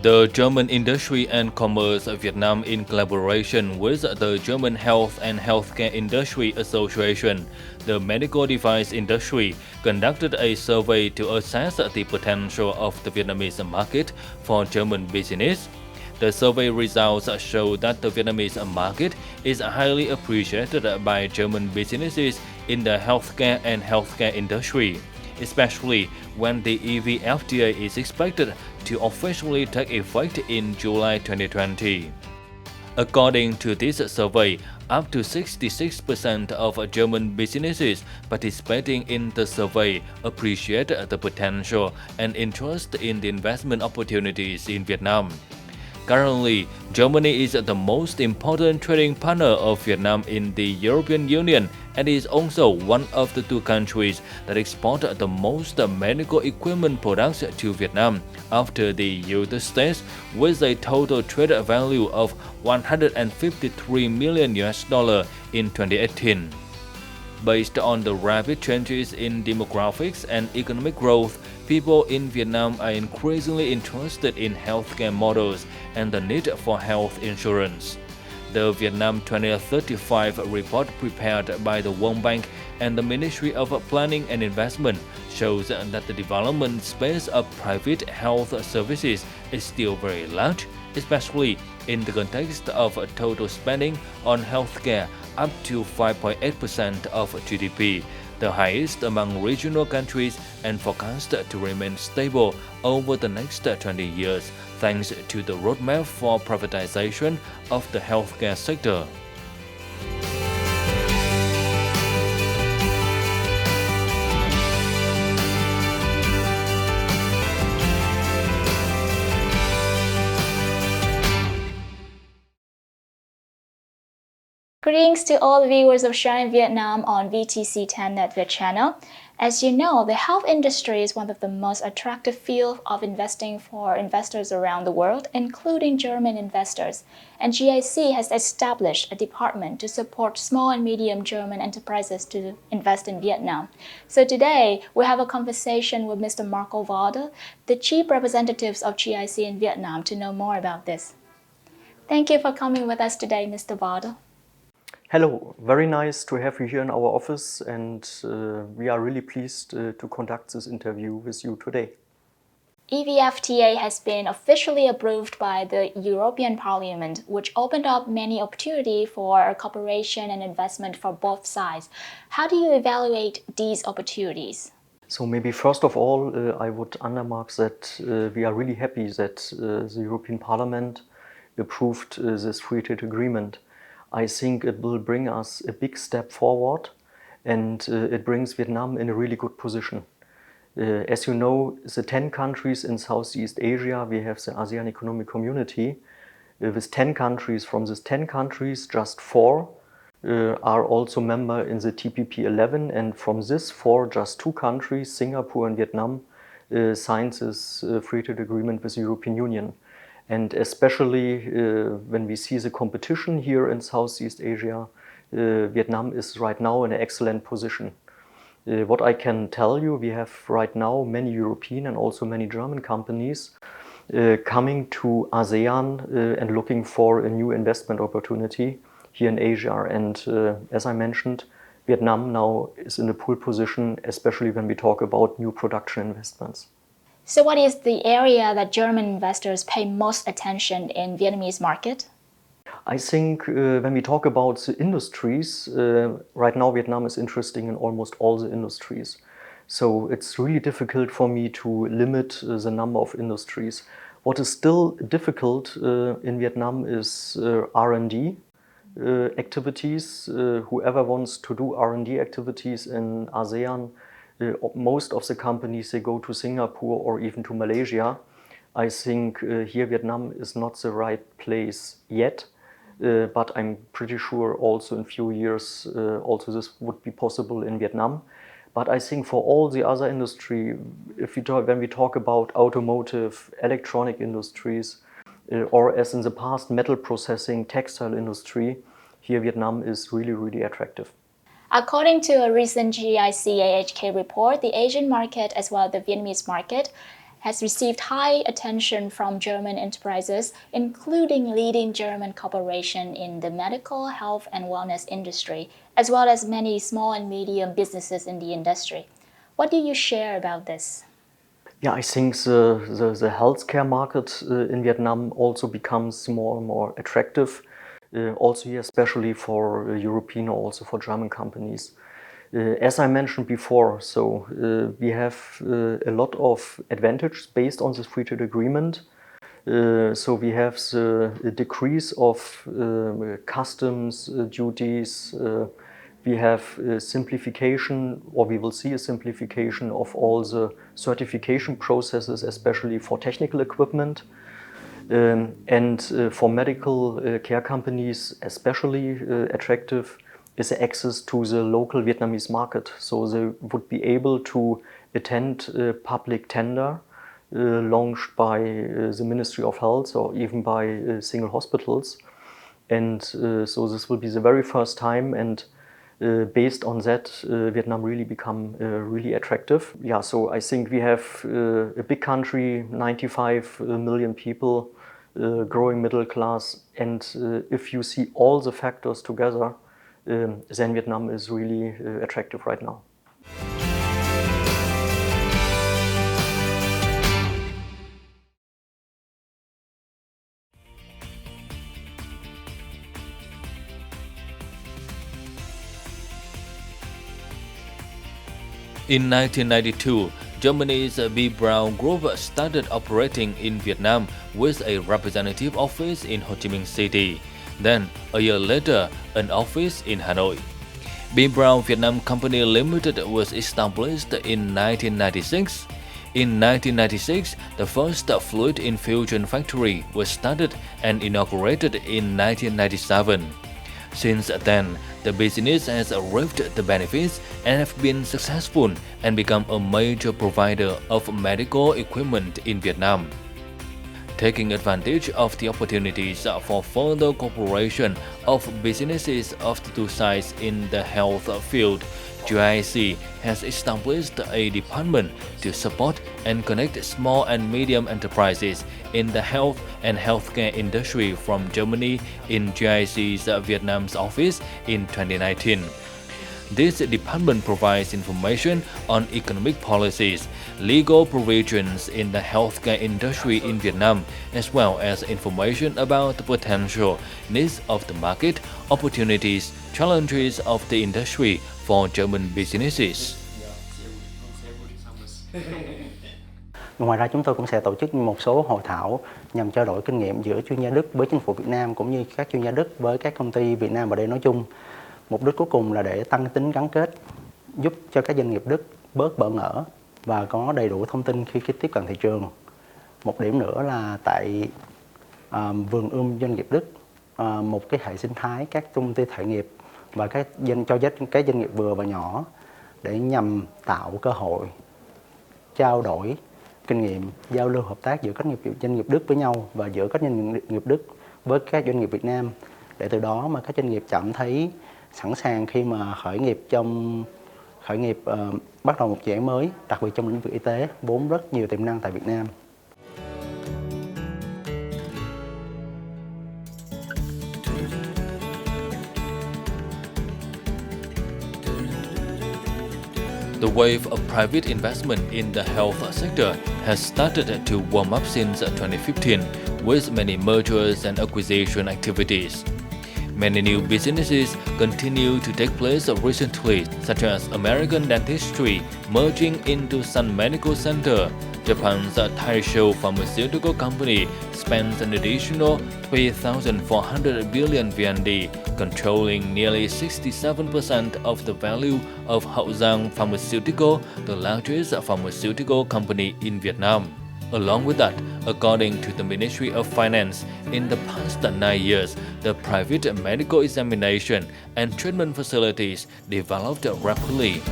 The German Industry and Commerce Vietnam, in collaboration with the German Health and Healthcare Industry Association, the medical device industry, conducted a survey to assess the potential of the Vietnamese market for German business. The survey results show that the Vietnamese market is highly appreciated by German businesses in the healthcare and healthcare industry, especially when the EVFTA is expected to officially take effect in July 2020. According to this survey, up to 66% of German businesses participating in the survey appreciate the potential and interest in the investment opportunities in Vietnam. Currently, Germany is the most important trading partner of Vietnam in the European Union and is also one of the two countries that export the most medical equipment products to Vietnam after the United States, with a total trade value of $153 million in 2018. Based on the rapid changes in demographics and economic growth, people in Vietnam are increasingly interested in healthcare models and the need for health insurance. The Vietnam 2035 report prepared by the World Bank and the Ministry of Planning and Investment shows that the development space of private health services is still very large, especially in the context of total spending on healthcare up to 5.8% of GDP, the highest among regional countries and forecast to remain stable over the next 20 years, thanks to the roadmap for privatization of the healthcare sector. Greetings to all viewers of Shine Vietnam on VTC 10 Net channel. As you know, the health industry is one of the most attractive fields of investing for investors around the world, including German investors. And GIC has established a department to support small and medium German enterprises to invest in Vietnam. So today, we have a conversation with Mr. Marco Valde, the Chief Representative of GIC in Vietnam, to know more about this. Thank you for coming with us today, Mr. Valde. Hello, very nice to have you here in our office, and we are really pleased to conduct this interview with you today. EVFTA has been officially approved by the European Parliament, which opened up many opportunities for cooperation and investment for both sides. How do you evaluate these opportunities? So maybe first of all, I would undermark that we are really happy that the European Parliament approved this free trade agreement. I think it will bring us a big step forward, and it brings Vietnam in a really good position. As you know, the 10 countries in Southeast Asia, we have the ASEAN Economic Community. With 10 countries, from these 10 countries, just 4 are also member in the TPP-11, and from this 4, just 2 countries, Singapore and Vietnam, signed this free trade agreement with the European Union. And especially when we see the competition here in Southeast Asia, Vietnam is right now in an excellent position. What I can tell you, we have right now many European and also many German companies coming to ASEAN and looking for a new investment opportunity here in Asia. And as I mentioned, Vietnam now is in a pole position, especially when we talk about new production investments. So what is the area that German investors pay most attention in Vietnamese market? I think when we talk about the industries, right now Vietnam is interested in almost all the industries. So it's really difficult for me to limit the number of industries. What is still difficult in Vietnam is R&D activities. Whoever wants to do R&D activities in ASEAN, most of the companies, they go to Singapore or even to Malaysia. I think here Vietnam is not the right place yet, but I'm pretty sure also in few years also this would be possible in Vietnam. But I think for all the other industry, when we talk about automotive, electronic industries, or as in the past metal processing, textile industry, here Vietnam is really, really attractive. According to a recent GIC AHK report, the Asian market as well as the Vietnamese market has received high attention from German enterprises, including leading German corporations in the medical, health, and wellness industry, as well as many small and medium businesses in the industry. What do you share about this? Yeah, I think the healthcare market in Vietnam also becomes more and more attractive, also here, especially for European or also for German companies. As I mentioned before, so we have a lot of advantages based on this free trade agreement. So we have the decrease of customs duties. We have simplification, or we will see a simplification of all the certification processes, especially for technical equipment. And for medical care companies, especially attractive is the access to the local Vietnamese market. So they would be able to attend public tender launched by the Ministry of Health or even by single hospitals. And so this will be the very first time, and based on that, Vietnam really become really attractive. Yeah, so I think we have a big country, 95 million people, growing middle class, and if you see all the factors together, then Vietnam is really attractive right now. In 1992, Germany's B. Braun Group started operating in Vietnam with a representative office in Ho Chi Minh City. Then, a year later, an office in Hanoi. B. Braun Vietnam Company Limited was established in 1996. In 1996, the first fluid infusion factory was started and inaugurated in 1997. Since then, the business has reaped the benefits and have been successful and become a major provider of medical equipment in Vietnam. Taking advantage of the opportunities for further cooperation of businesses of the two sides in the health field, GIC has established a department to support and connect small and medium enterprises in the health and healthcare industry from Germany in GIC's Vietnam's office in 2019. This department provides information on economic policies, legal provisions in the healthcare industry in Vietnam, as well as information about the potential needs of the market, opportunities, challenges of the industry for German businesses. Ngoài ra chúng tôi cũng sẽ tổ chức một số hội thảo nhằm trao đổi kinh nghiệm giữa chuyên gia Đức với chính phủ Việt Nam cũng như các chuyên gia Đức với các công ty Việt Nam ở đây nói chung. Mục đích cuối cùng là để tăng tính gắn kết, giúp cho các doanh nghiệp Đức bớt bỡ ngỡ và có đầy đủ thông tin khi tiếp cận thị trường. Một điểm nữa là tại vườn doanh nghiệp Đức, một cái hệ sinh thái các công ty khởi nghiệp và các doanh nghiệp vừa và nhỏ để nhằm tạo cơ hội trao đổi kinh nghiệm, giao lưu hợp tác giữa các doanh nghiệp Đức với nhau và giữa các doanh nghiệp Đức với các doanh nghiệp Việt Nam, để từ đó mà các doanh nghiệp cảm thấy sẵn sàng khi mà khởi nghiệp bắt đầu một dự án mới, đặc biệt trong lĩnh vực y tế vốn rất nhiều tiềm năng tại Việt Nam. The wave of private investment in the health sector has started to warm up since 2015 with many mergers and acquisition activities. Many new businesses continue to take place recently, such as American Dentistry merging into Sun Medical Center. Japan's Taisho Pharmaceutical Company spends an additional 3,400 billion VND, controlling nearly 67% of the value of Hậu Giang Pharmaceutical, the largest pharmaceutical company in Vietnam. Along with that, according to the Ministry of Finance, in the past 9 years, the private medical examination and treatment facilities developed rapidly.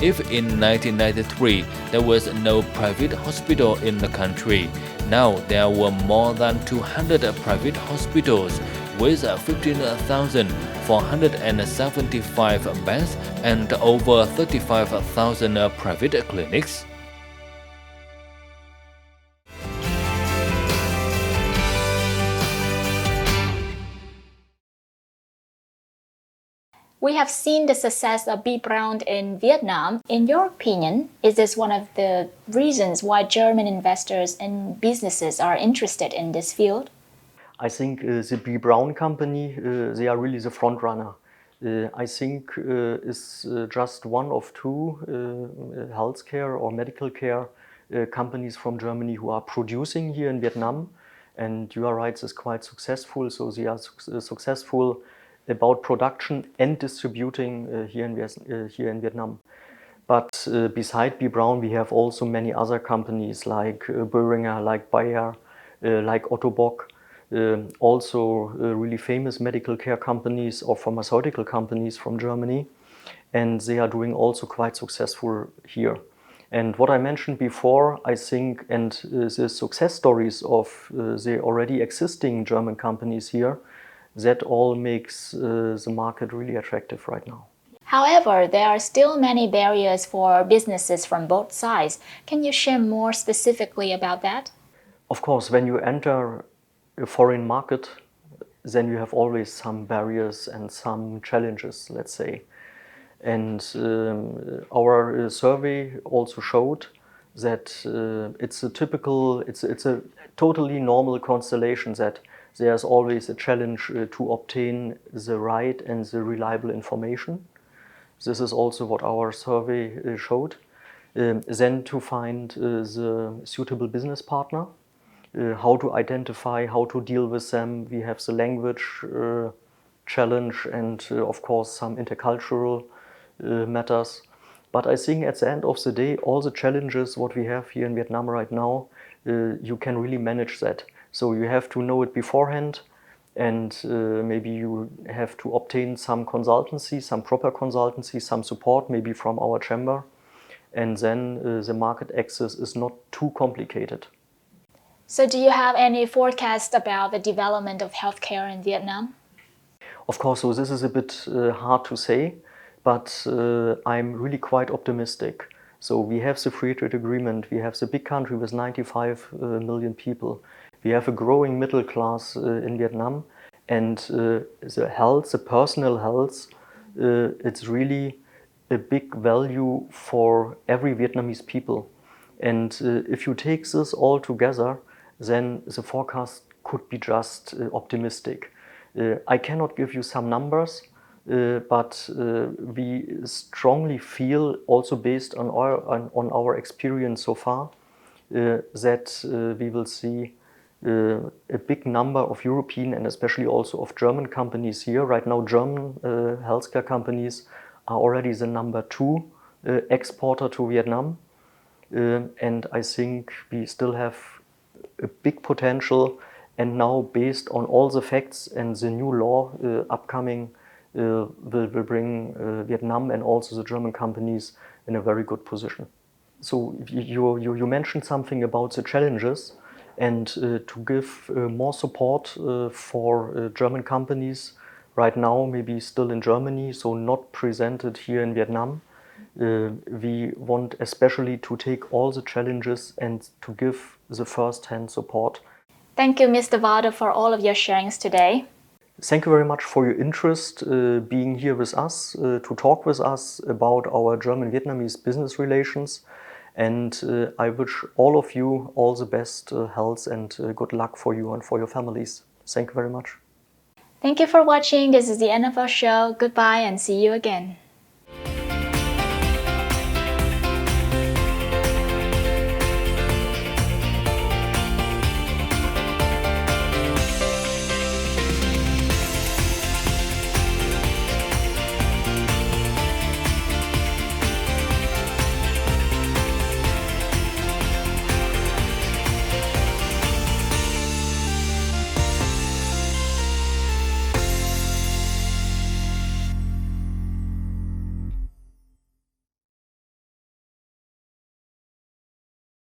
If in 1993 there was no private hospital in the country, now there were more than 200 private hospitals with 15,475 beds and over 35,000 private clinics. We have seen the success of Be Brown in Vietnam. In your opinion, is this one of the reasons why German investors and businesses are interested in this field? I think the B. Brown company, they are really the front runner. I think is just one of two healthcare or medical care companies from Germany who are producing here in Vietnam. And you are right, it's quite successful. So they are successful about production and distributing here in Vietnam. But beside B. Brown, we have also many other companies like Boehringer, like Bayer, like Otto Bock, also really famous medical care companies or pharmaceutical companies from Germany. And they are doing also quite successful here. And what I mentioned before, I think, and the success stories of the already existing German companies here, that all makes the market really attractive right now. However, there are still many barriers for businesses from both sides. Can you share more specifically about that? Of course, when you enter a foreign market, then you have always some barriers and some challenges, let's say. And our survey also showed that it's a totally normal constellation that there's always a challenge to obtain the right and the reliable information. This is also what our survey showed. Then to find the suitable business partner, how to identify, how to deal with them. We have the language challenge and of course some intercultural matters. But I think at the end of the day, all the challenges what we have here in Vietnam right now, you can really manage that. So you have to know it beforehand, and maybe you have to obtain some consultancy, some proper consultancy, some support maybe from our chamber, and then the market access is not too complicated. So do you have any forecast about the development of healthcare in Vietnam? Of course, so this is a bit hard to say, but I'm really quite optimistic. So we have the free trade agreement, we have the big country with 95 million people, we have a growing middle class in Vietnam, and the health, the personal health, it's really a big value for every Vietnamese people. And if you take this all together, then the forecast could be just optimistic. I cannot give you some numbers, but we strongly feel, also based on our experience so far, that we will see a big number of European and especially also of German companies here. Right now, German healthcare companies are already the number 2 exporter to Vietnam. And I think we still have a big potential, and now based on all the facts and the new law upcoming will bring Vietnam and also the German companies in a very good position. So you mentioned something about the challenges, and to give more support for German companies right now, maybe still in Germany, so not presented here in Vietnam. We want especially to take all the challenges and to give the first-hand support. Thank you, Mr. Vade, for all of your sharings today. Thank you very much for your interest being here with us, to talk with us about our German-Vietnamese business relations. And I wish all of you all the best health and good luck for you and for your families. Thank you very much. Thank you for watching. This is the end of our show. Goodbye and see you again.